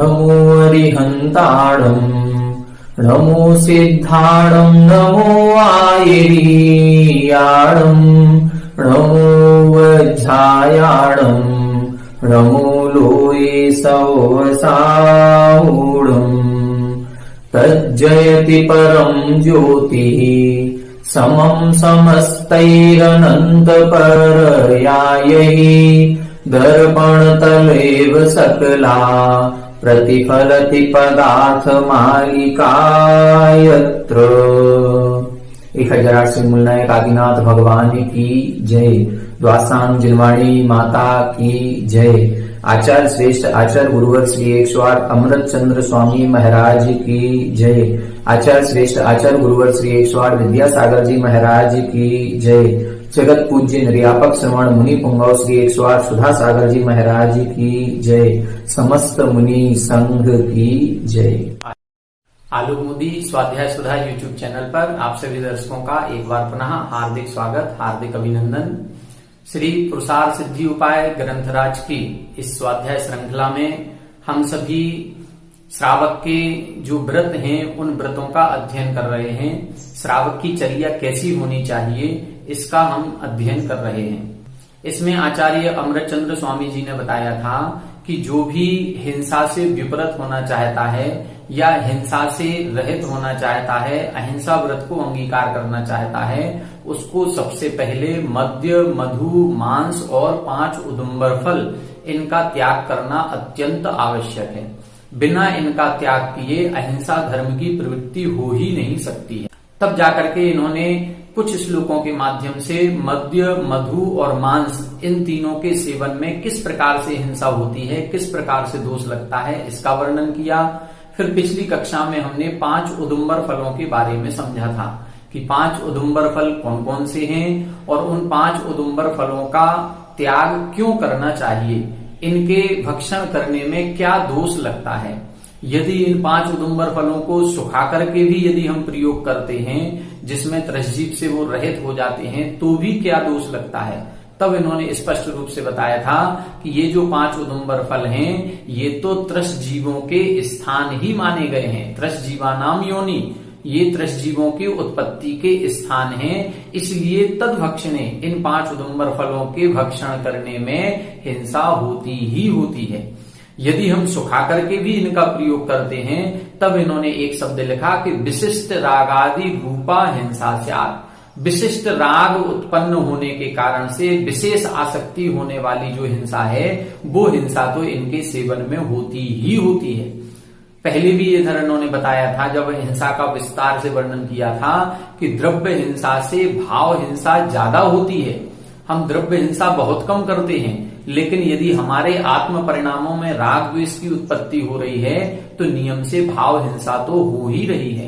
नमो अरिहन्ताणम् नमो सिद्धाणम् नमो आयरीयाणम् नमो वज्रायाणम् नमो लोये सवसाऊढम् तज्जयति परम् ज्योतिः समम् समस्तैरनन्तपरयायै दर्पणतलेव सकला प्रतिफलति पदार्थमालिकायत्र। 1008 से मूलनायक आदिनाथ भगवान की जय। द्वासांग जिनवाणी माता की जय। आचार्य श्रेष्ठ आचार्य गुरुवर श्री 108 अमृत चंद्र स्वामी महाराज की जय। आचार्य श्रेष्ठ आचार्य गुरुवर श्री 108 विद्यासागर जी महाराज की जय। जगत पूज्य निर्यापक श्रवण मुनि पुंगव श्री 108 सुधा सागर जी महाराज की जय। समस्त मुनि संघ की जय। आलोक मोदी स्वाध्याय सुधा यूट्यूब चैनल पर आप सभी दर्शकों का एक बार पुनः हार्दिक स्वागत, हार्दिक अभिनंदन। श्री पुरुषार्थ सिद्धि उपाय ग्रंथराज की इस स्वाध्याय श्रृंखला में हम सभी श्रावक के जो व्रत हैं उन व्रतों का अध्ययन कर रहे हैं। श्रावक की चर्या कैसी होनी चाहिए इसका हम अध्ययन कर रहे हैं। इसमें आचार्य अमृतचंद्र स्वामी जी ने बताया था कि जो भी हिंसा से विपरीत होना चाहता है या हिंसा से रहित होना चाहता है, अहिंसा व्रत को अंगीकार करना चाहता है, उसको सबसे पहले मद्य, मधु, मांस और 5 उदुम्बर फल इनका त्याग करना अत्यंत आवश्यक है। बिना इनका त्याग किए अहिंसा धर्म की प्रवृत्ति हो ही नहीं सकती है। तब जाकर के इन्होंने कुछ श्लोकों के माध्यम से मद्य, मधु और मांस इन तीनों के सेवन में किस प्रकार से हिंसा होती है, किस प्रकार से दोष लगता है, इसका वर्णन किया। फिर पिछली कक्षा में हमने 5 उदुम्बर फलों के बारे में समझा था कि 5 उदुम्बर फल कौन कौन से हैं और उन 5 उदुम्बर फलों का त्याग क्यों करना चाहिए, इनके भक्षण करने में क्या दोष लगता है। यदि इन 5 उदुम्बर फलों को सुखा करके भी यदि हम प्रयोग करते हैं जिसमें त्रसजीव से वो रहित हो जाते हैं तो भी क्या दोष लगता है। तब इन्होंने स्पष्ट रूप से बताया था कि ये जो 5 उदुम्बर फल हैं ये तो त्रसजीवों के स्थान ही माने गए हैं। त्रसजीवानाम योनि, ये त्रसजीवों की उत्पत्ति के स्थान हैं, इसलिए तद्भक्षणे इन 5 उदुम्बर फलों के भक्षण करने में हिंसा होती ही होती है। यदि हम सुखा करके भी इनका प्रयोग करते हैं तब इन्होंने एक शब्द लिखा कि विशिष्ट रागादि रूपा हिंसा स्यात्। विशिष्ट राग उत्पन्न होने के कारण से विशेष आसक्ति होने वाली जो हिंसा है वो हिंसा तो इनके सेवन में होती ही होती है। पहले भी इधर इन्होंने बताया था जब हिंसा का विस्तार से वर्णन किया था कि द्रव्य हिंसा से भाव हिंसा ज्यादा होती है। हम द्रव्य हिंसा बहुत कम करते हैं, लेकिन यदि हमारे आत्म परिणामों में राग द्वेष की उत्पत्ति हो रही है तो नियम से भाव हिंसा तो हो ही रही है।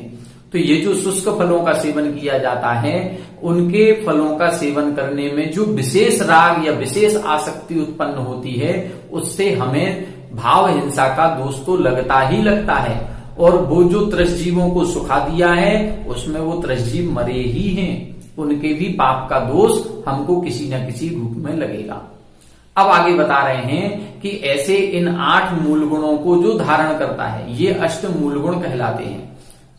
तो ये जो शुष्क फलों का सेवन किया जाता है उनके फलों का सेवन करने में जो विशेष राग या विशेष आसक्ति उत्पन्न होती है उससे हमें भाव हिंसा का दोष तो लगता ही लगता है। और वो जो त्रसजीवों को सुखा दिया है उसमें वो त्रसजीव मरे ही हैं, उनके भी पाप का दोष हमको किसी न किसी रूप में लगेगा। अब आगे बता रहे हैं कि ऐसे इन 8 मूल गुणों को जो धारण करता है ये अष्ट मूल गुण कहलाते हैं।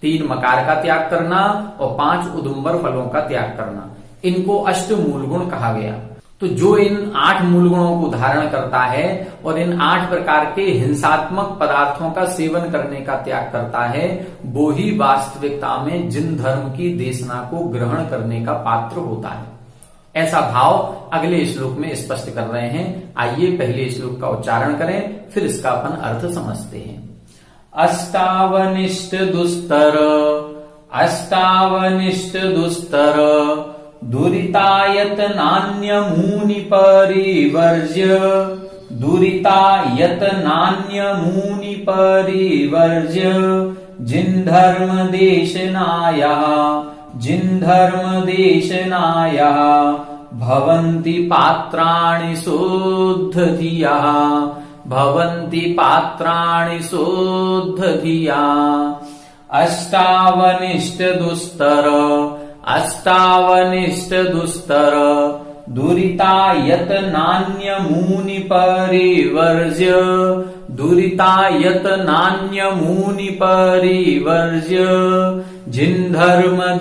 3 मकार का त्याग करना और 5 उदुम्बर फलों का त्याग करना, इनको अष्ट मूल गुण कहा गया। तो जो इन 8 मूल गुणों को धारण करता है और इन 8 प्रकार के हिंसात्मक पदार्थों का सेवन करने का त्याग करता है वो ही वास्तविकता में जिन धर्म की देशना को ग्रहण करने का पात्र होता है। ऐसा भाव अगले श्लोक में स्पष्ट कर रहे हैं। आइए पहले श्लोक का उच्चारण करें फिर इसका अपन अर्थ समझते हैं। अष्टावनिष्ट दुस्तर दुरितायत नान्य मुनि परिवर्ज्य जिन धर्म देशनाया भवन्ति पात्राणि शोद्ध धिया अष्टावनिष्ट दुस्तर दुरिता यत नान्य मुनि परिवर्ज्य दुरितायत नान्यमूनि परिवर्ज्य जिन्धर्मदेशनायः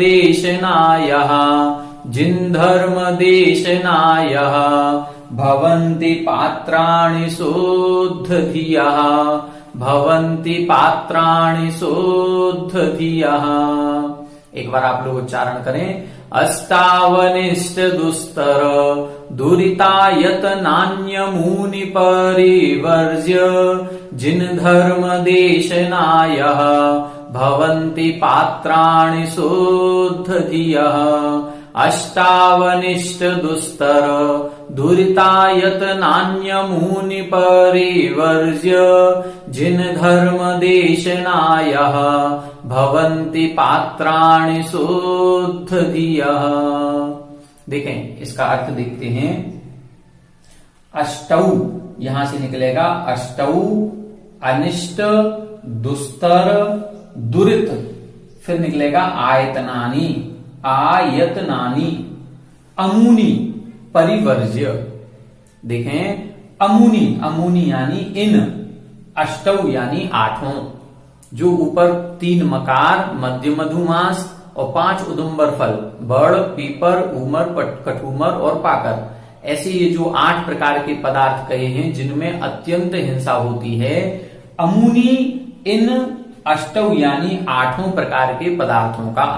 भवन्ति पात्राणि शोद्धधियः एक बार आप लोग उच्चारण करें। अस्तावनिष्ट दुस्तर दुरितायत नान्यमूनि परिवर्ज्य जिन्धर्मदेशनायः भवन्ति पात्राणि शोद्धधियः अष्टावनिष्ट दुस्तर दुरितायत नान्यमूनि परिवर्ज्य जिन्धर्मदेशनायः भवन्ति पात्राणि शोद्धधियः। देखें इसका अर्थ देखते हैं। अष्टौ यहां से निकलेगा अष्टौ, अनिष्ट, दुस्तर, दुरित, फिर निकलेगा आयतनानी, आयतनानी, अमूनी, परिवर्ज्य। देखें अमूनी, अमूनी यानी इन, अष्टौ यानी आठों, जो ऊपर 3 मकार, मध्य मधुमास और 5 उदुम्बर फल, बड़, पीपर, उमर, कठूमर और पाकर, ऐसे ये जो 8 प्रकार के पदार्थ कहे हैं जिनमें अत्यंत हिंसा होती है। अमूनी इन अष्टौ यानी 8 प्रकार के पदार्थों का।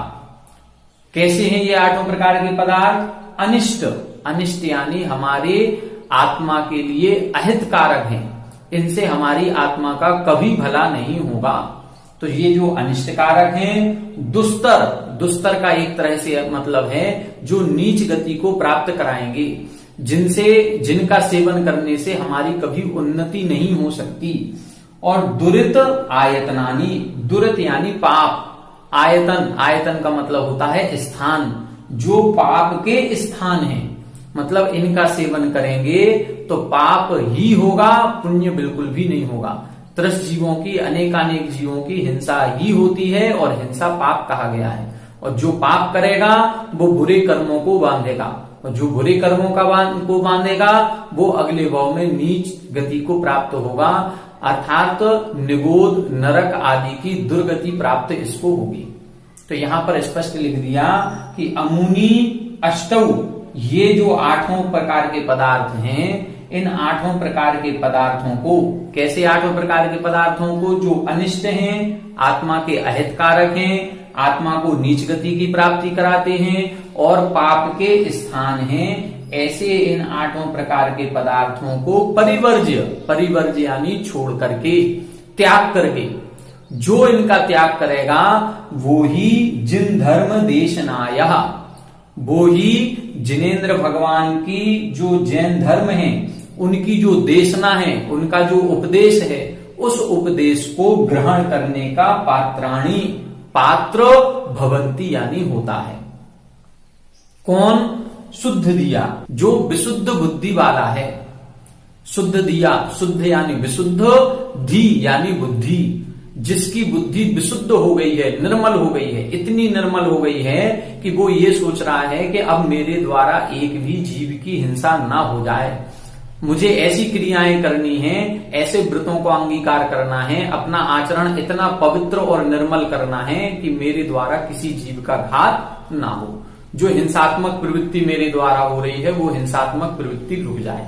कैसे हैं ये 8 प्रकार के पदार्थ? अनिष्ट, अनिष्ट यानी हमारे आत्मा के लिए अहितकारक हैं, इनसे हमारी आत्मा का कभी भला नहीं होगा, तो ये जो अनिष्ट कारक हैं। दुस्तर, दुस्तर का एक तरह से मतलब है जो नीच गति को प्राप्त कराएंगे, जिनका सेवन करने से हमारी कभी उन्नति नहीं हो सकती। और दुरित आयतनानी, दुरित यानी पाप, आयतन, आयतन का मतलब होता है स्थान, जो पाप के स्थान है, मतलब इनका सेवन करेंगे तो पाप ही होगा, पुण्य बिल्कुल भी नहीं होगा। त्रस्त जीवों की, अनेकानेक जीवों की हिंसा ही होती है और हिंसा पाप कहा गया है। और जो पाप करेगा वो बुरे कर्मों को बांधेगा, और जो बुरे कर्मों को बांधेगा वो अगले भाव में नीच गति को प्राप्त होगा, अर्थात निगोद, नरक आदि की दुर्गति प्राप्त इसको होगी। तो यहां पर स्पष्ट लिख दिया कि अमूनी अष्टौ, ये जो 8 प्रकार के पदार्थ हैं, इन 8 प्रकार के पदार्थों को, कैसे 8 प्रकार के पदार्थों को? जो अनिष्ट हैं, आत्मा के अहितकारक हैं, आत्मा को नीच गति की प्राप्ति कराते हैं और पाप के स्थान हैं, ऐसे इन 8 प्रकार के पदार्थों को परिवर्ज्य, परिवर्ज्य यानी छोड़ करके, त्याग करके, जो इनका त्याग करेगा वो ही जिन्धर्मदेशनायः, वो ही जिनेन्द्र भगवान की जो जैन धर्म है उनकी जो देशना है, उनका जो उपदेश है, उस उपदेश को ग्रहण करने का पात्राणी, पात्र भवंती यानी होता है। कौन? शुद्ध दिया, जो विशुद्ध बुद्धि वाला है। शुद्ध दिया, शुद्ध यानी विशुद्ध, धी यानी बुद्धि, जिसकी बुद्धि विशुद्ध हो गई है, निर्मल हो गई है, इतनी निर्मल हो गई है कि वो ये सोच रहा है कि अब मेरे द्वारा एक भी जीव की हिंसा ना हो जाए, मुझे ऐसी क्रियाएं करनी हैं, ऐसे व्रतों को अंगीकार करना है, अपना आचरण इतना पवित्र और निर्मल करना है कि मेरे द्वारा किसी जीव का घात ना हो। जो हिंसात्मक प्रवृत्ति मेरे द्वारा हो रही है वो हिंसात्मक प्रवृत्ति रुक जाए।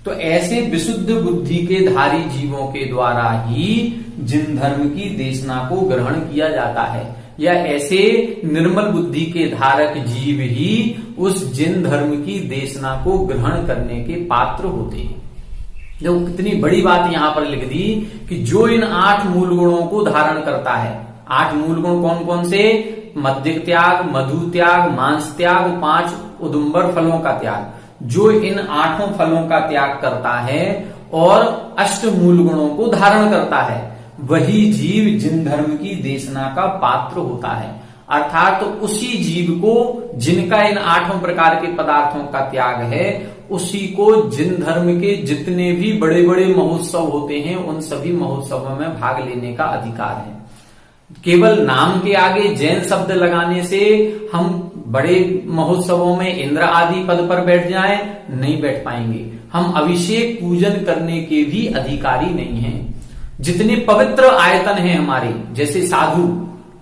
तो ऐसे विशुद्ध बुद्धि के धारी जीवों के द्वारा ही जिन धर्म की देशना को ग्रहण किया जाता है, या ऐसे निर्मल बुद्धि के धारक जीव ही उस जिन धर्म की देशना को ग्रहण करने के पात्र होते हैं। जो कितनी बड़ी बात यहां पर लिख दी कि जो इन 8 मूल गुणों को धारण करता है। 8 मूल गुण कौन कौन से? मद्य त्याग, मधु त्याग, मांस त्याग, 5 उदुम्बर फलों का त्याग। जो इन 8 फलों का त्याग करता है और 8 मूल गुणों को धारण करता है, वही जीव जिन धर्म की देशना का पात्र होता है। अर्थात तो उसी जीव को, जिनका इन 8 प्रकार के पदार्थों का त्याग है, उसी को जिन धर्म के जितने भी बड़े बड़े महोत्सव होते हैं उन सभी महोत्सवों में भाग लेने का अधिकार है। केवल नाम के आगे जैन शब्द लगाने से हम बड़े महोत्सवों में इंद्र आदि पद पर बैठ जाएं, नहीं बैठ पाएंगे। हम अभिषेक पूजन करने के भी अधिकारी नहीं हैं। जितने पवित्र आयतन हैं हमारे, जैसे साधु,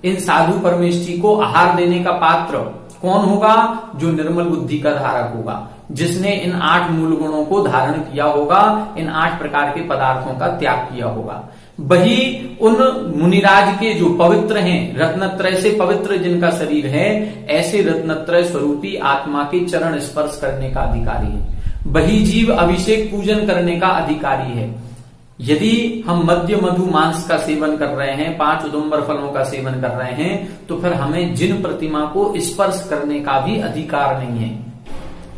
इन साधु परमेष्ठी को आहार देने का पात्र कौन होगा? जो निर्मल बुद्धि का धारक होगा, जिसने इन 8 मूल गुणों को धारण किया होगा, इन 8 प्रकार के पदार्थों का त्याग किया होगा। वही उन मुनिराज के जो पवित्र हैं, रत्नत्रय से पवित्र जिनका शरीर है, ऐसे रत्नत्रय स्वरूपी आत्मा के चरण स्पर्श करने का अधिकारी है। वही जीव अभिषेक पूजन करने का अधिकारी है। यदि हम मद्य मधु मांस का सेवन कर रहे हैं, 5 उदुम्बर फलों का सेवन कर रहे हैं, तो फिर हमें जिन प्रतिमा को स्पर्श करने का भी अधिकार नहीं है।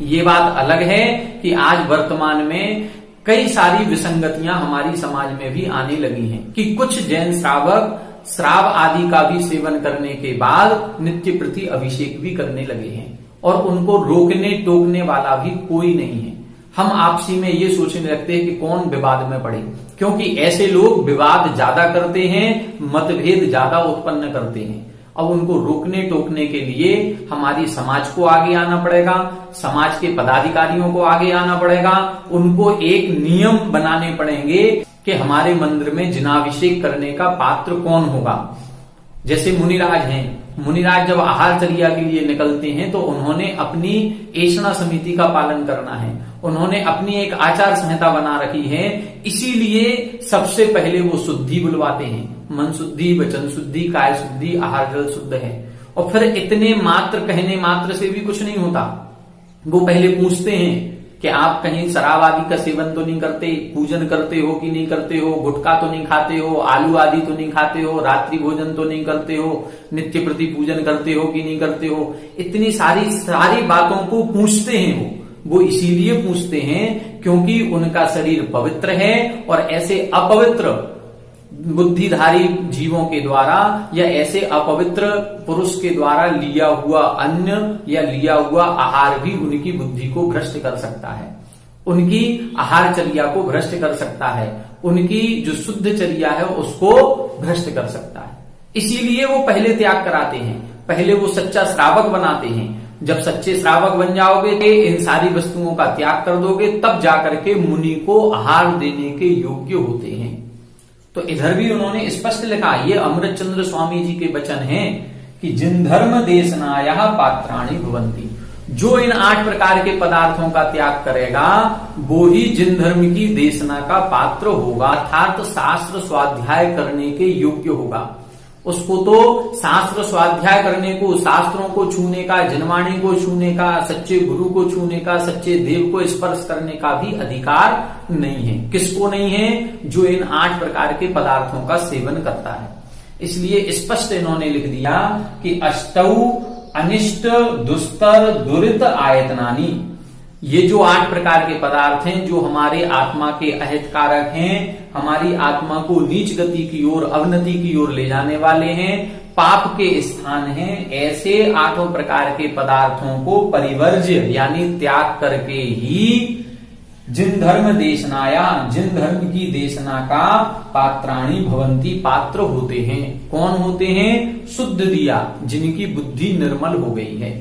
ये बात अलग है कि आज वर्तमान में कई सारी विसंगतियां हमारी समाज में भी आने लगी हैं कि कुछ जैन श्रावक श्राव आदि का भी सेवन करने के बाद नित्य प्रति अभिषेक भी करने लगे हैं और उनको रोकने टोकने वाला भी कोई नहीं है। हम आपसी में ये सोचने लगते हैं कि कौन विवाद में पड़े, क्योंकि ऐसे लोग विवाद ज्यादा करते हैं, मतभेद ज्यादा उत्पन्न करते हैं। अब उनको रोकने टोकने के लिए हमारी समाज को आगे आना पड़ेगा, समाज के पदाधिकारियों को आगे आना पड़ेगा, उनको एक नियम बनाने पड़ेंगे कि हमारे मंदिर में जिनाभिषेक करने का पात्र कौन होगा। जैसे मुनिराज हैं, मुनिराज जब आहारचर्या के लिए निकलते हैं तो उन्होंने अपनी ऐषणा समिति का पालन करना है, उन्होंने अपनी एक आचार संहिता बना रखी है। इसीलिए सबसे पहले वो शुद्धि बुलवाते हैं, मन शुद्धि, वचन शुद्धि, काय शुद्धि, आहार जल शुद्ध है। और फिर इतने मात्र कहने मात्र से भी कुछ नहीं होता, वो पहले पूछते हैं कि आप कहीं शराब आदि का सेवन तो नहीं करते, पूजन करते हो कि नहीं करते हो, गुटखा तो नहीं खाते हो, आलू आदि तो नहीं खाते हो, रात्रि भोजन तो नहीं करते हो, नित्य प्रति पूजन करते हो कि नहीं करते हो। इतनी सारी बातों को पूछते हैं। वो इसीलिए पूछते हैं क्योंकि उनका शरीर पवित्र है और ऐसे अपवित्र बुद्धिधारी जीवों के द्वारा या ऐसे अपवित्र पुरुष के द्वारा लिया हुआ अन्न या लिया हुआ आहार भी उनकी बुद्धि को भ्रष्ट कर सकता है, उनकी आहारचर्या को भ्रष्ट कर सकता है, उनकी जो शुद्ध चर्या है उसको भ्रष्ट कर सकता है। इसीलिए वो पहले त्याग कराते हैं, पहले वो सच्चा श्रावक बनाते हैं। जब सच्चे श्रावक बन जाओगे, इन सारी वस्तुओं का त्याग कर दोगे, तब जाकर के मुनि को आहार देने के योग्य होते हैं। तो इधर भी उन्होंने स्पष्ट लिखा, ये अमृतचंद्र स्वामी जी के वचन हैं कि जिन धर्म देशनाया पात्राणि भवन्ति, जो इन 8 प्रकार के पदार्थों का त्याग करेगा वो ही जिन धर्म की देशना का पात्र होगा, अर्थात शास्त्र स्वाध्याय करने के योग्य होगा। उसको तो शास्त्र स्वाध्याय करने को, शास्त्रों को छूने का, जनवाणी को छूने का, सच्चे गुरु को छूने का, सच्चे देव को स्पर्श करने का भी अधिकार नहीं है। किसको नहीं है? जो इन 8 प्रकार के पदार्थों का सेवन करता है। इसलिए स्पष्ट इन्होंने लिख दिया कि अष्टौ अनिष्ट दुस्तर दुरित आयतनानी, ये जो 8 प्रकार के पदार्थ हैं जो हमारे आत्मा के अहितकारक हैं, हमारी आत्मा को नीच गति की ओर, अवनति की ओर ले जाने वाले हैं, पाप के स्थान हैं, ऐसे 8 प्रकार के पदार्थों को परिवर्ज्य यानी त्याग करके ही जिन धर्म देशनाया, जिन धर्म की देशना का पात्राणि भवन्ति, पात्र होते हैं। कौन होते हैं? शुद्ध दिया, जिनकी बुद्धि निर्मल हो गई है,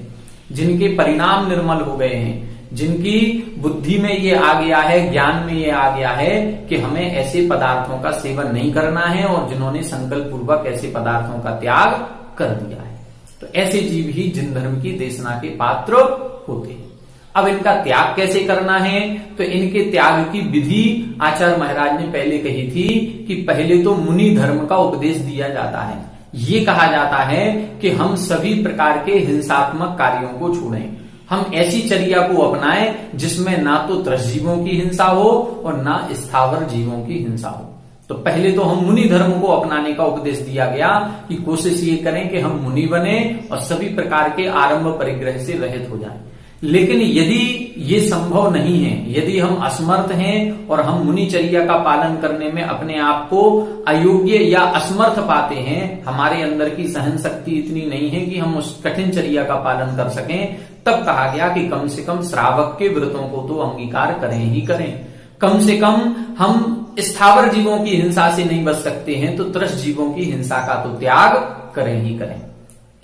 जिनके परिणाम निर्मल हो गए हैं, जिनकी बुद्धि में ये आ गया है, ज्ञान में ये आ गया है कि हमें ऐसे पदार्थों का सेवन नहीं करना है, और जिन्होंने संकल्प पूर्वक ऐसे पदार्थों का त्याग कर दिया है। तो ऐसे जीव ही जिन धर्म की देशना के पात्र होते हैं। अब इनका त्याग कैसे करना है? तो इनके त्याग की विधि आचार्य महाराज ने पहले कही थी कि पहले तो मुनि धर्म का उपदेश दिया जाता है। ये कहा जाता है कि हम सभी प्रकार के हिंसात्मक कार्यों को छोड़ें, हम ऐसी चर्या को अपनाएं जिसमें ना तो त्रसजीवों की हिंसा हो और ना स्थावर जीवों की हिंसा हो। तो पहले तो हम मुनि धर्म को अपनाने का उपदेश दिया गया कि कोशिश ये करें कि हम मुनि बने और सभी प्रकार के आरंभ परिग्रह से रहित हो जाएं। लेकिन यदि ये संभव नहीं है, यदि हम असमर्थ हैं और हम मुनिचर्या का पालन करने में अपने आप को अयोग्य या असमर्थ पाते हैं, हमारे अंदर की सहन शक्ति इतनी नहीं है कि हम उस कठिन चर्या का पालन कर सकें, तब कहा गया कि कम से कम श्रावक के व्रतों को तो अंगीकार करें ही करें। कम से कम हम स्थावर जीवों की हिंसा से नहीं बच सकते हैं तो त्रस जीवों की हिंसा का तो त्याग करें ही करें।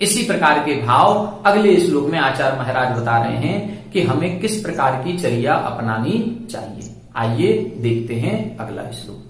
इसी प्रकार के भाव अगले श्लोक में आचार्य महाराज बता रहे हैं कि हमें किस प्रकार की चर्या अपनानी चाहिए। आइए देखते हैं अगला श्लोक।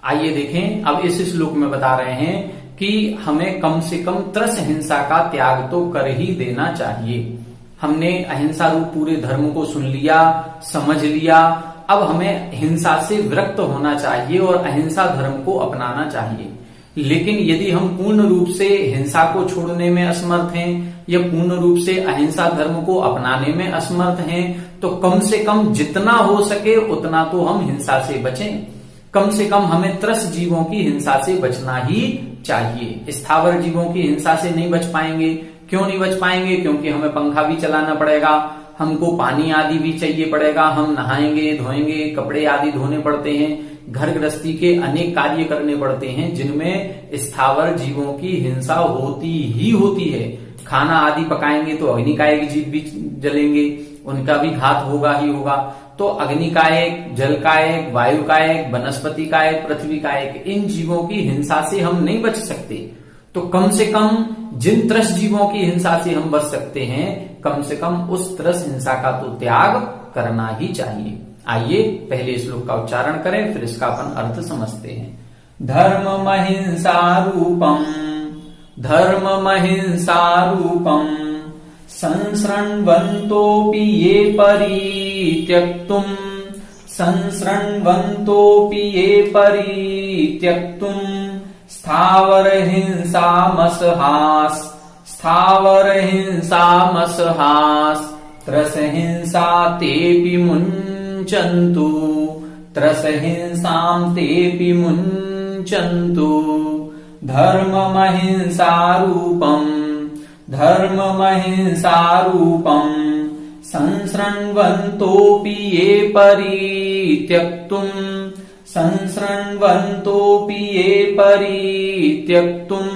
आइए देखें, अब इस श्लोक में बता रहे हैं कि हमें कम से कम त्रस हिंसा का त्याग तो कर ही देना चाहिए। हमने अहिंसा रूप पूरे धर्म को सुन लिया, समझ लिया, अब हमें हिंसा से विरक्त होना चाहिए और अहिंसा धर्म को अपनाना चाहिए। लेकिन यदि हम पूर्ण रूप से हिंसा को छोड़ने में असमर्थ हैं या पूर्ण रूप से अहिंसा धर्म को अपनाने में असमर्थ हैं, तो कम से कम जितना हो सके उतना तो हम हिंसा से बचें। कम से कम हमें त्रस जीवों की हिंसा से बचना ही चाहिए। स्थावर जीवों की हिंसा से नहीं बच पाएंगे। क्यों नहीं बच पाएंगे? क्योंकि हमें पंखा भी चलाना पड़ेगा, हमको पानी आदि भी चाहिए पड़ेगा, हम नहाएंगे, धोएंगे, कपड़े आदि धोने पड़ते हैं, घर गृहस्थी के अनेक कार्य करने पड़ते हैं जिनमें स्थावर जीवों की हिंसा होती ही होती है। खाना आदि पकाएंगे तो अग्निकायक जीव भी जलेंगे, उनका भी घात होगा ही होगा। तो अग्निकायक, जलकायक, वायुकायक, वनस्पति कायक, पृथ्वी कायक, इन जीवों की हिंसा से हम नहीं बच सकते। तो कम से कम जिन त्रस जीवों की हिंसा से हम बच सकते हैं, कम से कम उस त्रस हिंसा का तो त्याग करना ही चाहिए। आइए पहले श्लोक का उच्चारण करें, फिर इसका अपन अर्थ समझते हैं। धर्ममहिंसा रूपम, धर्ममहिंसा रूपम संसृण्वन्तोऽपि ये परित्यक्तुम्, संसृण्वन्तोऽपि ये परित्यक्तुम् स्थावर हिंसामसहास, स्थावर हिंसामसहास त्रस हिंसा तेऽपि मुञ्चन्तु, त्रस हिंसां तेऽपि मुञ्चन्तु। धर्ममहिंसा रूपम्, धर्ममहिंसा रूपम् संसृण्वन्तोऽपि ये परित्यक्तुम्, संसृण्वन्तोऽपि ये परित्यक्तुम्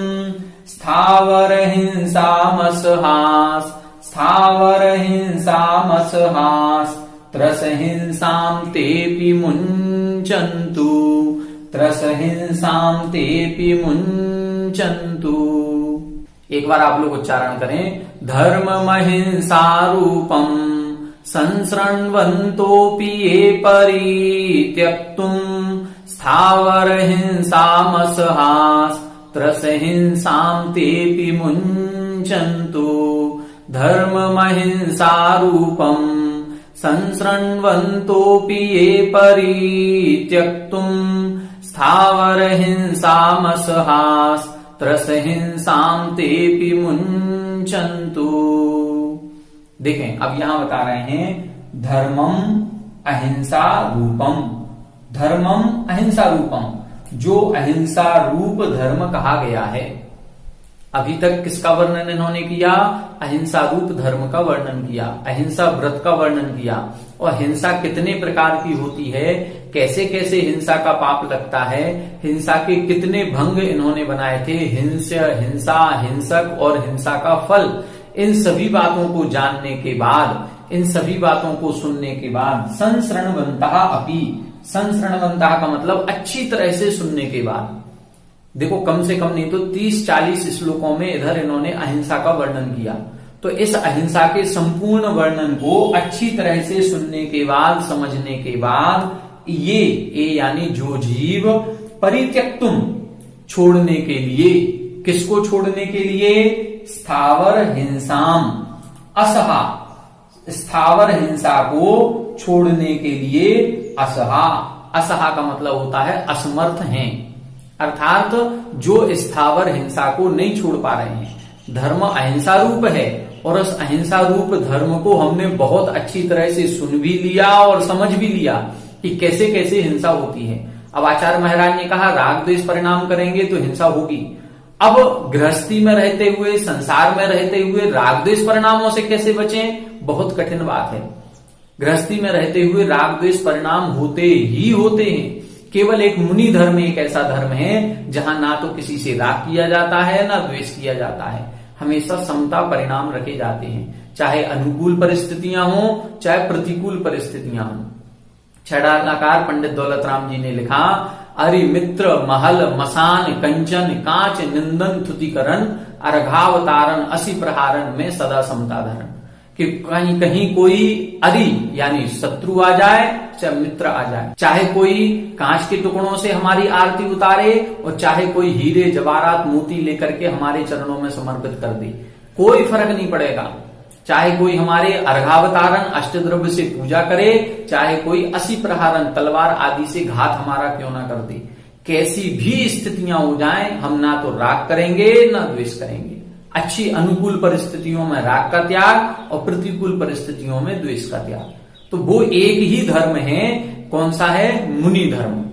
स्थावर हिंसामसहास, स्थावर हिंसामसहास त्रस हिंसां तेऽपि मुञ्चन्तु, त्रस हिंसां तेऽपि मुञ्चन्तु। एक बार आप लोग उच्चारण करें। धर्ममहिंसा रूपम संसृण्वन्तोऽपि ये परित्यक्तुम् स्थावर हिंसामसहास त्रस हिंसां तेऽपि मुञ्चन्तु। धर्ममहिंसा रूपम संसृण्वन्तोऽपि ये परित्यक्तुम् स्थावर हिंसामसहास त्रस हिंसां तेऽपि मुञ्चन्तु। देखें, अब यहां बता रहे हैं धर्मम अहिंसा रूपम, धर्मम अहिंसा रूपम, जो अहिंसा रूप धर्म कहा गया है। अभी तक किसका वर्णन इन्होंने किया? अहिंसा रूप धर्म का वर्णन किया, अहिंसा व्रत का वर्णन किया, और हिंसा कितने प्रकार की होती है, कैसे कैसे हिंसा का पाप लगता है, हिंसा के कितने भंग इन्होंने बनाए थे, हिंसा, हिंसक और हिंसा का फल। इन सभी बातों को जानने के बाद, इन सभी बातों को सुनने के बाद संसृण्वन्तः अपि, संसृण्वन्तः का मतलब अच्छी तरह से सुनने के बाद, देखो कम से कम नहीं तो 30-40 श्लोकों में इधर इन्होंने अहिंसा का वर्णन किया। तो इस अहिंसा के संपूर्ण वर्णन को अच्छी तरह से सुनने के बाद, समझने के बाद, ये यानी जो जीव परित्यक्तुम छोड़ने के लिए, किसको छोड़ने के लिए? स्थावर हिंसाम असहा, स्थावर हिंसा को छोड़ने के लिए असहा, असहा का मतलब होता है असमर्थ हैं, अर्थात जो स्थावर हिंसा को नहीं छोड़ पा रहे हैं। धर्म अहिंसा रूप है और उस अहिंसा रूप धर्म को हमने बहुत अच्छी तरह से सुन भी लिया और समझ भी लिया कि कैसे कैसे हिंसा होती है। अब आचार्य महाराज ने कहा राग द्वेष परिणाम करेंगे तो हिंसा होगी। अब गृहस्थी में रहते हुए, संसार में रहते हुए राग द्वेष परिणामों से कैसे बचें? बहुत कठिन बात है। गृहस्थी में रहते हुए राग द्वेष परिणाम होते ही होते हैं। केवल एक मुनि धर्म एक ऐसा धर्म है जहां ना तो किसी से राग किया जाता है ना द्वेष किया जाता है, हमेशा समता परिणाम रखे जाते हैं, चाहे अनुकूल परिस्थितियां हो चाहे प्रतिकूल परिस्थितियां हो। छड़ालाकार पंडित दौलतराम जी ने लिखा, अरि मित्र महल मसान कंचन कांच निंदन थुतिकरण अर्घावतारण असी प्रहारण में सदा समता धरण। कि कहीं कहीं कोई अरि यानी शत्रु आ जाए, चाहे मित्र आ जाए, चाहे कोई कांच के टुकड़ों से हमारी आरती उतारे और चाहे कोई हीरे जवाहरात मोती लेकर के हमारे चरणों में समर्पित कर दे, कोई फर्क नहीं पड़ेगा। चाहे कोई हमारे अर्घावतारण अष्टद्रव्य से पूजा करे, चाहे कोई 80 प्रहारन तलवार आदि से घात हमारा क्यों ना कर दे, कैसी भी स्थितियां हो जाएं, हम ना तो राग करेंगे ना द्वेष करेंगे। अच्छी अनुकूल परिस्थितियों में राग का त्याग और प्रतिकूल परिस्थितियों में द्वेष का त्याग। तो वो एक ही धर्म है। कौन सा है? मुनि धर्म।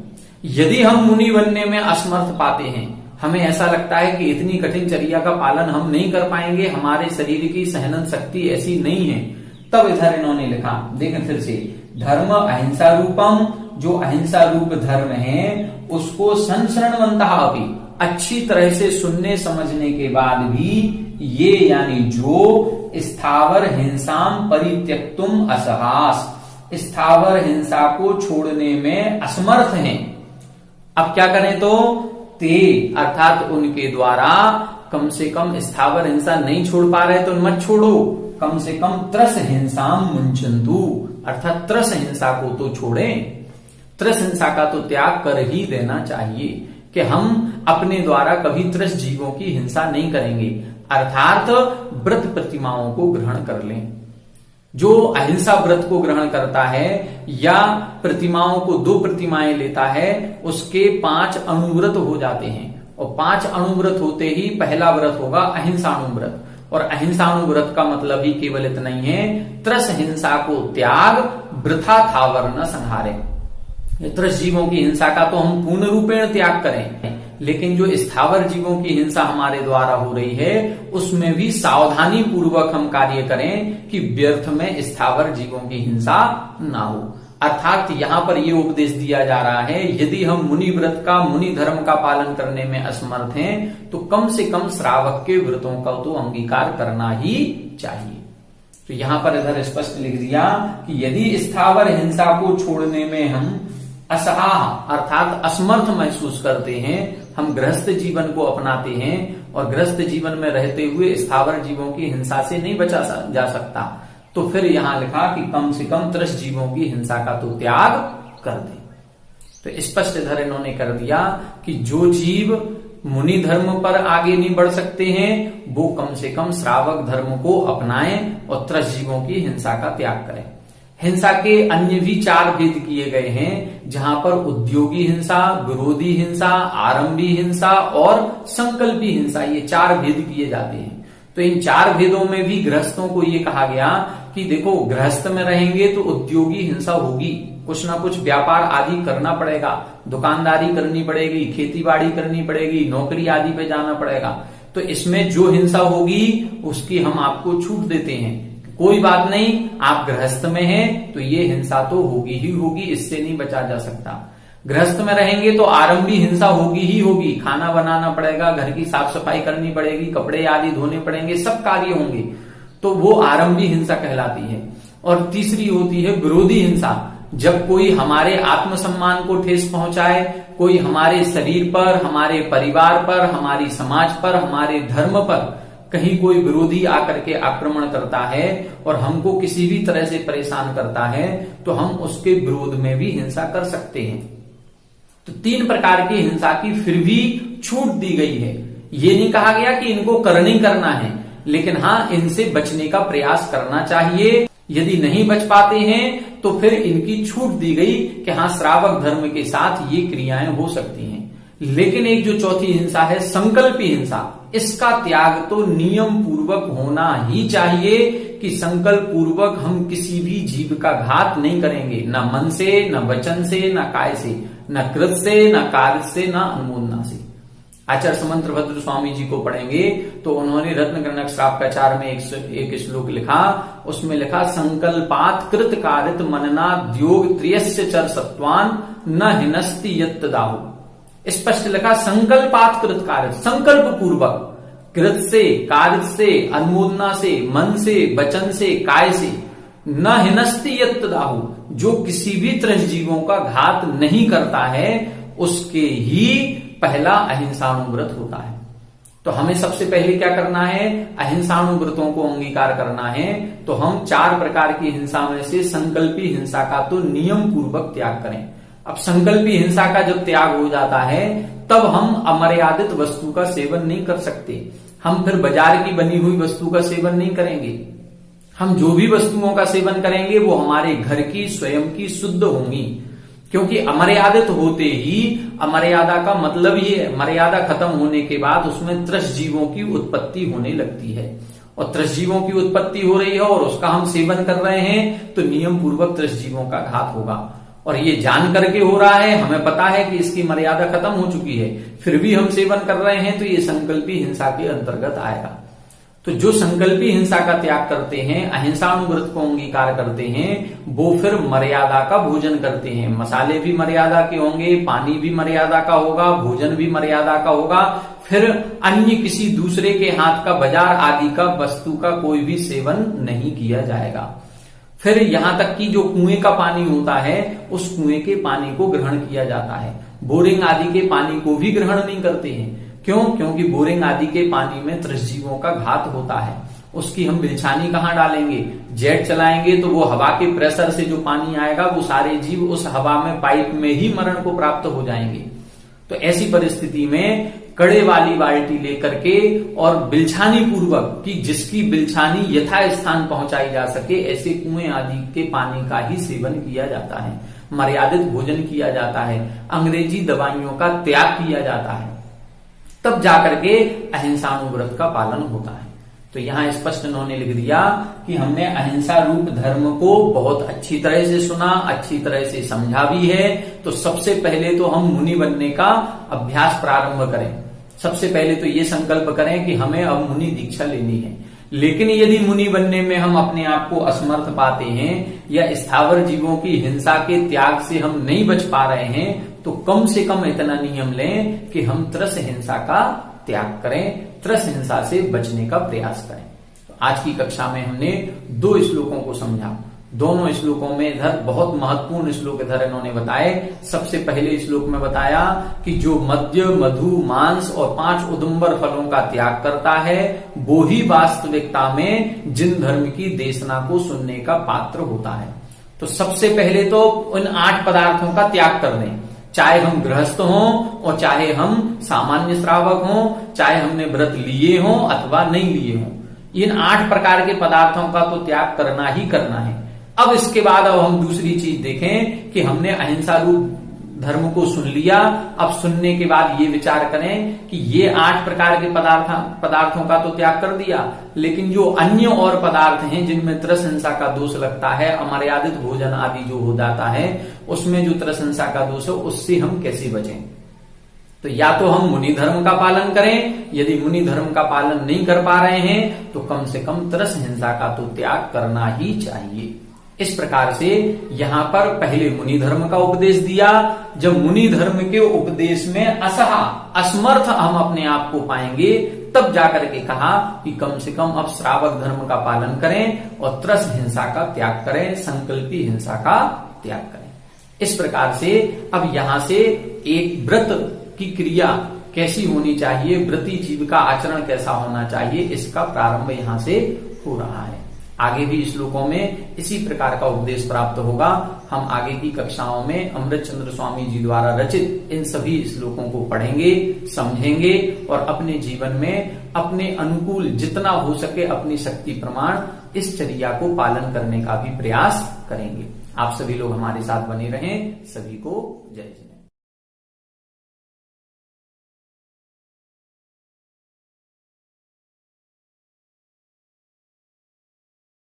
यदि हम मुनि बनने में असमर्थ पाते हैं, हमें ऐसा लगता है कि इतनी कठिन चर्या का पालन हम नहीं कर पाएंगे, हमारे शरीर की सहनन शक्ति ऐसी नहीं है, तब इधर इन्होंने लिखा, देखें फिर से, धर्म अहिंसा रूपम, जो अहिंसा रूप धर्म है उसको संशरणवंतः अपि, अच्छी तरह से सुनने समझने के बाद भी ये यानी जो स्थावर हिंसाम परित्यक्तुम असहास, स्थावर हिंसा को छोड़ने में असमर्थ हैं। अब क्या करें? तो ते अर्थात उनके द्वारा कम से कम स्थावर हिंसा नहीं छोड़ पा रहे तो मत छोड़ो, कम से कम त्रस हिंसाम मुंचन्तु, अर्थात त्रस हिंसा को तो छोड़ें। त्रस हिंसा का तो त्याग कर ही देना चाहिए कि हम अपने द्वारा कभी त्रस जीवों की हिंसा नहीं करेंगे, अर्थात व्रत प्रतिमाओं को ग्रहण कर लें। जो अहिंसा व्रत को ग्रहण करता है या प्रतिमाओं को 2 प्रतिमाएं लेता है, उसके 5 अणुव्रत हो जाते हैं, और 5 अणुव्रत होते ही पहला व्रत होगा अहिंसाणुव्रत। और अहिंसाणुव्रत का मतलब ही केवल इतना ही है, त्रस हिंसा को त्याग, वृथा थावर न संहारे। त्रस जीवों की हिंसा का तो हम पूर्ण रूपेण त्याग करें, लेकिन जो स्थावर जीवों की हिंसा हमारे द्वारा हो रही है उसमें भी सावधानी पूर्वक हम कार्य करें कि व्यर्थ में स्थावर जीवों की हिंसा ना हो। अर्थात यहां पर यह उपदेश दिया जा रहा है, यदि हम मुनि व्रत का, मुनि धर्म का पालन करने में असमर्थ हैं तो कम से कम श्रावक के व्रतों का तो अंगीकार करना ही चाहिए। तो यहां पर इधर स्पष्ट लिख दिया कि यदि स्थावर हिंसा को छोड़ने में हम असहाह अर्थात असमर्थ महसूस करते हैं, हम गृहस्थ जीवन को अपनाते हैं और गृहस्थ जीवन में रहते हुए स्थावर जीवों की हिंसा से नहीं बचा जा सकता, तो फिर यहां लिखा कि कम से कम त्रस जीवों की हिंसा का तो त्याग कर दे। तो स्पष्ट इधर इन्होंने कर दिया कि जो जीव मुनि धर्म पर आगे नहीं बढ़ सकते हैं वो कम से कम श्रावक धर्म को अपनाएं और त्रस जीवों की हिंसा का त्याग करें। हिंसा के अन्य भी 4 भेद किए गए हैं, जहां पर उद्योगी हिंसा, विरोधी हिंसा, आरंभी हिंसा और संकल्पी हिंसा, ये 4 भेद किए जाते हैं। तो इन 4 भेदों में भी गृहस्थों को ये कहा गया कि देखो गृहस्थ में रहेंगे तो उद्योगी हिंसा होगी, कुछ ना कुछ व्यापार आदि करना पड़ेगा, दुकानदारी करनी पड़ेगी, खेती बाड़ी करनी पड़ेगी, नौकरी आदि पे जाना पड़ेगा। तो इसमें जो हिंसा होगी उसकी हम आपको छूट देते हैं, कोई बात नहीं, आप गृहस्थ में हैं तो ये हिंसा तो होगी ही होगी, इससे नहीं बचा जा सकता। गृहस्थ में रहेंगे तो आरंभी हिंसा होगी ही होगी, खाना बनाना पड़ेगा, घर की साफ सफाई करनी पड़ेगी, कपड़े आदि धोने पड़ेंगे, सब कार्य होंगे, तो वो आरंभी हिंसा कहलाती है। और तीसरी होती है विरोधी हिंसा, जब कोई हमारे आत्मसम्मान को ठेस पहुंचाए, कोई हमारे शरीर पर, हमारे परिवार पर, हमारी समाज पर, हमारे धर्म पर कहीं कोई विरोधी आकर के आक्रमण करता है और हमको किसी भी तरह से परेशान करता है तो हम उसके विरोध में भी हिंसा कर सकते हैं। तो 3 प्रकार की हिंसा की फिर भी छूट दी गई है। ये नहीं कहा गया कि इनको करना करना है, लेकिन हाँ इनसे बचने का प्रयास करना चाहिए। यदि नहीं बच पाते हैं तो फिर इनकी छूट दी गई कि हाँ श्रावक धर्म के साथ ये क्रियाएं हो सकती हैं। लेकिन एक जो चौथी हिंसा है संकल्पी हिंसा, इसका त्याग तो नियम पूर्वक होना ही चाहिए कि संकल्प पूर्वक हम किसी भी जीव का घात नहीं करेंगे, न मन से, न वचन से, न काय से, न कृत से, न कार्य से, न अनुमोदना से। आचार्य समंत भद्र स्वामी जी को पढ़ेंगे तो उन्होंने रत्नगणक श्रावकाचार में एक श्लोक लिखा, उसमें लिखा संकल्पात कृत कारित मनना द्योग त्रियस्य चर सत्वान न हिनस्ति यत्तदाहु। स्पष्ट लिखा संकल्पात कृत कार्य, संकल्प पूर्वक, कृत से, कार्य से, अनुमोदना से, मन से, वचन से, काय से, न हिनस्ति यत्तदाहु, जो किसी भी त्रस जीवों का घात नहीं करता है उसके ही पहला अहिंसाणुव्रत होता है। तो हमें सबसे पहले क्या करना है, अहिंसाणुव्रतों को अंगीकार करना है। तो हम 4 प्रकार की हिंसा में से संकल्पी हिंसा का तो नियम पूर्वक त्याग करें। अब संकल्पी हिंसा का जब त्याग हो जाता है तब हम अमर्यादित वस्तु का सेवन नहीं कर सकते। हम फिर बाजार की बनी हुई वस्तु का सेवन नहीं करेंगे। हम जो भी वस्तुओं का सेवन करेंगे वो हमारे घर की स्वयं की शुद्ध होंगी, क्योंकि अमर्यादित होते ही, अमर्यादा का मतलब ये है, मर्यादा खत्म होने के बाद उसमें त्रस जीवों की उत्पत्ति होने लगती है, और त्रस जीवों की उत्पत्ति हो रही है और उसका हम सेवन कर रहे हैं तो नियम पूर्वक त्रस जीवों का घात होगा। और ये जान करके हो रहा है, हमें पता है कि इसकी मर्यादा खत्म हो चुकी है, फिर भी हम सेवन कर रहे हैं, तो ये संकल्पी हिंसा के अंतर्गत आएगा। तो जो संकल्पी हिंसा का त्याग करते हैं, अहिंसाणुव्रत को अंगीकार करते हैं, वो फिर मर्यादा का भोजन करते हैं। मसाले भी मर्यादा के होंगे, पानी भी मर्यादा का होगा, भोजन भी मर्यादा का होगा, फिर अन्य किसी दूसरे के हाथ का, बाजार आदि का वस्तु का कोई भी सेवन नहीं किया जाएगा। फिर यहां तक कि जो कुएं का पानी होता है उस कुएं के पानी को ग्रहण किया जाता है। बोरिंग आदि के पानी को भी ग्रहण नहीं करते हैं। क्यों? क्योंकि बोरिंग आदि के पानी में त्रसजीवों का घात होता है। उसकी हम बिलछानी कहाँ डालेंगे? जेट चलाएंगे तो वो हवा के प्रेशर से जो पानी आएगा वो सारे जीव उस हवा में, पाइप में ही मरण को प्राप्त हो जाएंगे। तो ऐसी परिस्थिति में कड़े वाली बाल्टी लेकर के और बिलछानी पूर्वक, कि जिसकी बिलछानी यथा स्थान पहुंचाई जा सके, ऐसे कुएं आदि के पानी का ही सेवन किया जाता है। मर्यादित भोजन किया जाता है, अंग्रेजी दवाइयों का त्याग किया जाता है, तब जाकर के अहिंसाणुव्रत का पालन होता है। तो यहां स्पष्ट इन्होंने लिख दिया कि हमने अहिंसा रूप धर्म को बहुत अच्छी तरह से सुना, अच्छी तरह से समझा भी है। तो सबसे पहले तो हम मुनि बनने का अभ्यास प्रारंभ करें। सबसे पहले तो ये संकल्प करें कि हमें अब मुनि दीक्षा लेनी है। लेकिन यदि मुनि बनने में हम अपने आप को असमर्थ पाते हैं या स्थावर जीवों की हिंसा के त्याग से हम नहीं बच पा रहे हैं, तो कम से कम इतना नियम लें कि हम त्रस हिंसा का त्याग करें, त्रस हिंसा से बचने का प्रयास करें। तो आज की कक्षा में हमने 2 श्लोकों को समझा। दोनों श्लोकों में इधर बहुत महत्वपूर्ण श्लोक इधर इन्होंने बताए। सबसे पहले श्लोक में बताया कि जो मद्य, मधु, मांस और 5 उदुम्बर फलों का त्याग करता है वो ही वास्तविकता में जिन धर्म की देशना को सुनने का पात्र होता है। तो सबसे पहले तो उन 8 पदार्थों का त्याग कर दें, चाहे हम गृहस्थ हों और चाहे हम सामान्य श्रावक हों, चाहे हमने व्रत लिए हों अथवा नहीं लिए हों। इन 8 प्रकार के पदार्थों का तो त्याग करना ही करना है। अब इसके बाद अब हम दूसरी चीज देखें कि हमने अहिंसा रूप धर्म को सुन लिया। अब सुनने के बाद ये विचार करें कि ये 8 प्रकार के पदार्थों का तो त्याग कर दिया, लेकिन जो अन्य और पदार्थ हैं जिनमें त्रस हिंसा का दोष लगता है, अमर्यादित भोजन आदि जो हो जाता है, उसमें जो त्रस हिंसा का दोष है उससे हम कैसे बचें। तो या तो हम मुनि धर्म का पालन करें, यदि मुनि धर्म का पालन नहीं कर पा रहे हैं तो कम से कम त्रस हिंसा का तो त्याग करना ही चाहिए। इस प्रकार से यहां पर पहले मुनि धर्म का उपदेश दिया। जब मुनि धर्म के उपदेश में असमर्थ हम अपने आप को पाएंगे, तब जाकर के कहा कि कम से कम अब श्रावक धर्म का पालन करें और त्रस हिंसा का त्याग करें, संकल्पी हिंसा का त्याग करें। इस प्रकार से अब यहां से एक व्रत की क्रिया कैसी होनी चाहिए, व्रती जीव का आचरण कैसा होना चाहिए, इसका प्रारंभ यहां से हो रहा है। आगे भी श्लोकों में इसी प्रकार का उपदेश प्राप्त होगा। हम आगे की कक्षाओं में अमृतचंद्र स्वामी जी द्वारा रचित इन सभी श्लोकों को पढ़ेंगे, समझेंगे और अपने जीवन में अपने अनुकूल जितना हो सके अपनी शक्ति प्रमाण इस चर्या को पालन करने का भी प्रयास करेंगे। आप सभी लोग हमारे साथ बने रहें। सभी को जय जय।